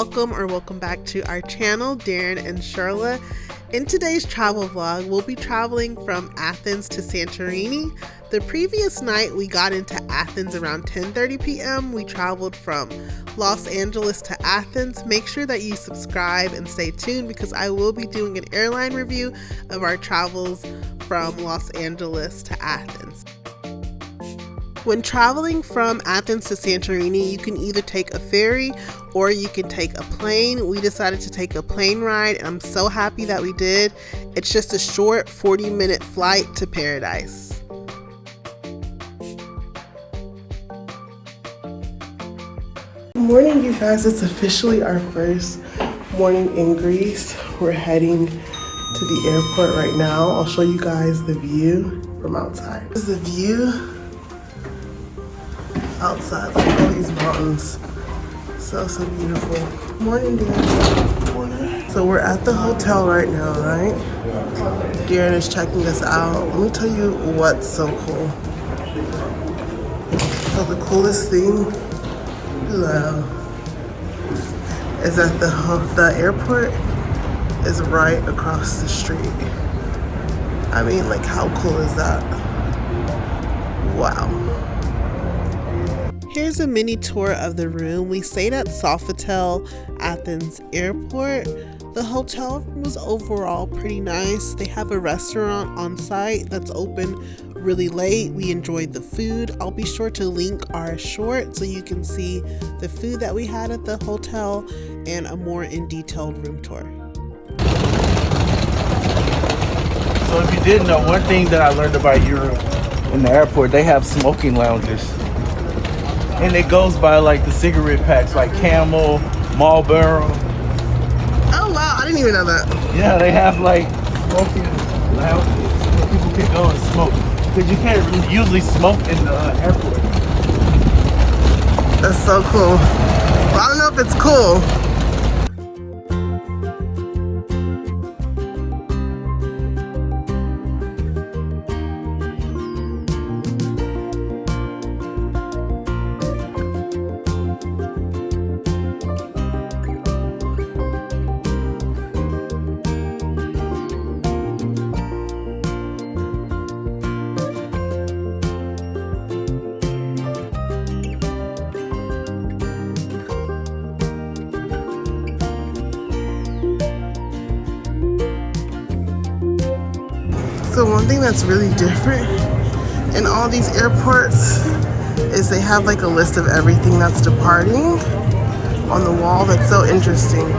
welcome back to our channel, Darren and Sherla. In today's travel vlog, we'll be traveling from Athens to Santorini. The previous night, we got into Athens around 10:30 p.m. We traveled from Los Angeles to Athens. Make sure that you subscribe and stay tuned because I will be doing an airline review of our travels from Los Angeles to Athens. When traveling from Athens to Santorini, you can either take a ferry or you can take a plane. We decided to take a plane ride and I'm so happy that we did. It's just a short 40-minute flight to paradise. Good morning, you guys. It's officially our first morning in Greece. We're heading to the airport right now. I'll show you guys the view from outside. This is the view outside. Look at all these mountains. So beautiful. Morning, Darren. Morning. So we're at the hotel right now, right? Darren is checking us out. Let me tell you what's so cool. So the coolest thing is that the airport is right across the street. I mean, like, how cool is that? Wow. Here's a mini tour of the room. We stayed at Sofitel Athens Airport. The hotel was overall pretty nice. They have a restaurant on site that's open really late. We enjoyed the food. I'll be sure to link our short so you can see the food that we had at the hotel and a more in-detailed room tour. So if you didn't know, one thing that I learned about Europe in the airport, they have smoking lounges. And it goes by like the cigarette packs, like Camel, Marlboro. Oh wow, I didn't even know that. Yeah, they have like smoking lounges where people can go and smoke. Because you can't usually smoke in the airport. That's so cool. Well, I don't know if it's cool. So one thing that's really different in all these airports is they have like a list of everything that's departing on the wall. That's so interesting.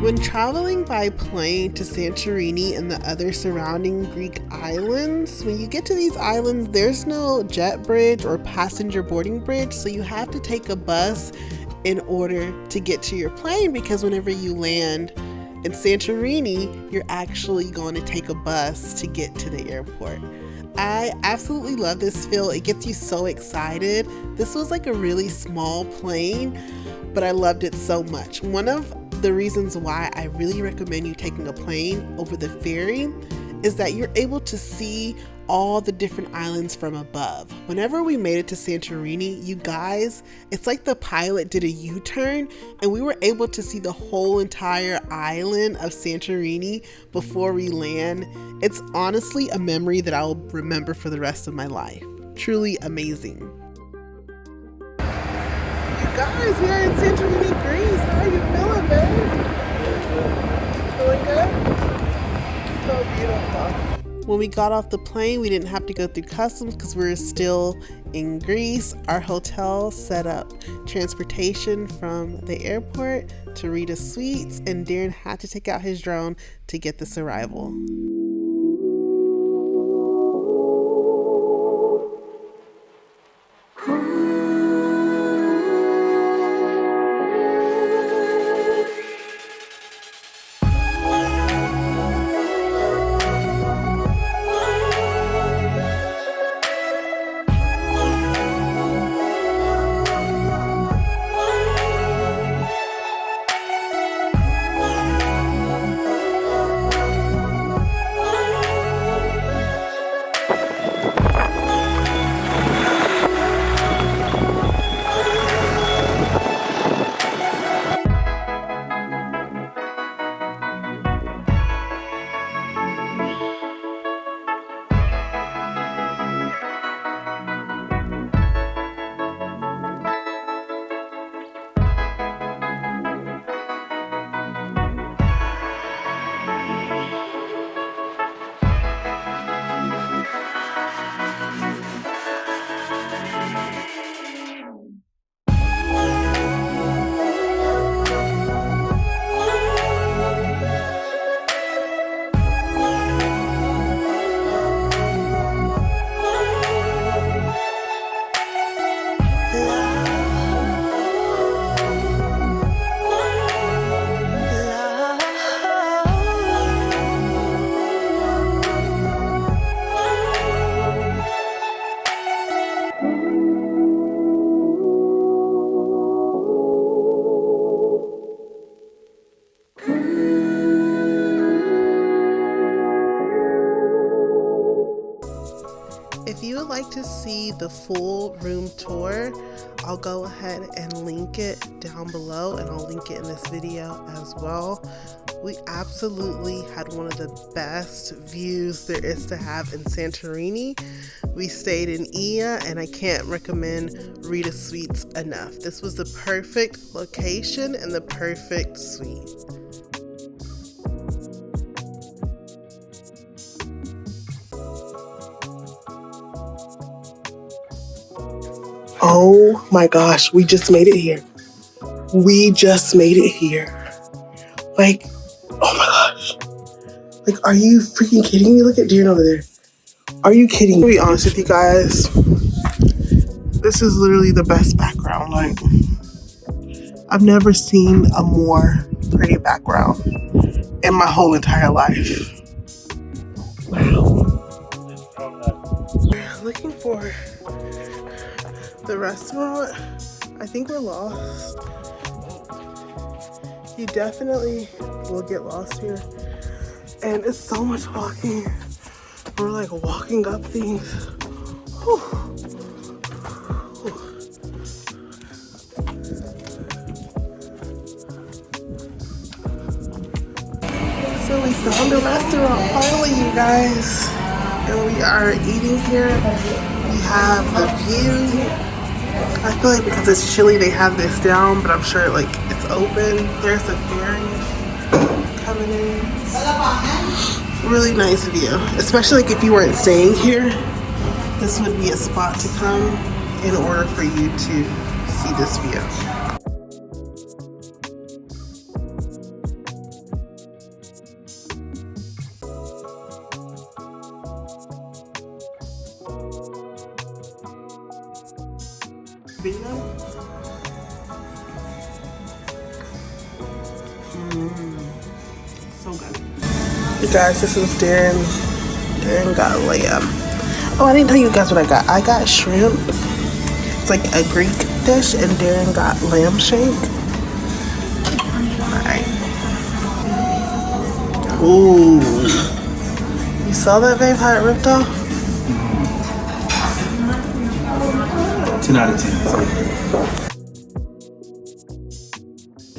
When traveling by plane to Santorini and the other surrounding Greek islands, when you get to these islands, there's no jet bridge or passenger boarding bridge, so you have to take a bus in order to get to your plane because whenever you land in Santorini, you're actually going to take a bus to get to the airport. I absolutely love this feel. It gets you so excited. This was like a really small plane, but I loved it so much. One of the reasons why I really recommend you taking a plane over the ferry is that you're able to see all the different islands from above. Whenever we made it to Santorini, you guys, it's like the pilot did a U-turn and we were able to see the whole entire island of Santorini before we land. It's honestly a memory that I'll remember for the rest of my life. Truly amazing. You guys, we are in Santorini, Greece. How are you feeling, babe? Feeling good? So beautiful. When we got off the plane, we didn't have to go through customs because we were still in Greece. Our hotel set up transportation from the airport to Rita Suites, and Darren had to take out his drone to get this arrival. would like to see the full room tour, I'll go ahead and link it down below, and I'll link it in this video as well. We absolutely had one of the best views there is to have in Santorini. We stayed in Rhenia, and I can't recommend Rita Suites enough. This was the perfect location and the perfect suite. Oh my gosh, we just made it here. We just made it here. Like, oh my gosh. Like, are you freaking kidding me? Look at Darren over there. Are you kidding me? To be honest with you guys, this is literally the best background. Like, I've never seen a more pretty background in my whole entire life. Wow. Looking for the restaurant. I think we're lost. You definitely will get lost here. And it's so much walking. We're like walking up things. Whew. So we found a restaurant finally, you guys. And we are eating here. We have the view. I feel like because it's chilly, they have this down, but I'm sure like it's open. There's a ferry coming in. Really nice view, especially like if you weren't staying here. This would be a spot to come in order for you to see this view. Video? So good. You guys, this is Darren. Darren got lamb. Oh, I didn't tell you guys what I got. I got shrimp. It's like a Greek dish, and Darren got lamb shank. Alright. Ooh. You saw that, babe? How it ripped off? 10 out of 10.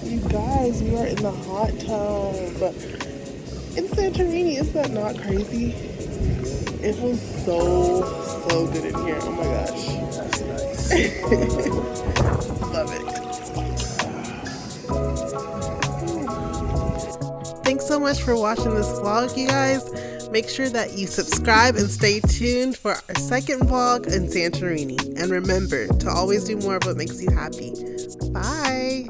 You guys, we are in the hot tub in Santorini. Is that not crazy? It feels so good in here. Oh my gosh. Love it. Thanks so much for watching this vlog, you guys. Make sure that you subscribe and stay tuned for our second vlog in Santorini. And remember to always do more of what makes you happy. Bye.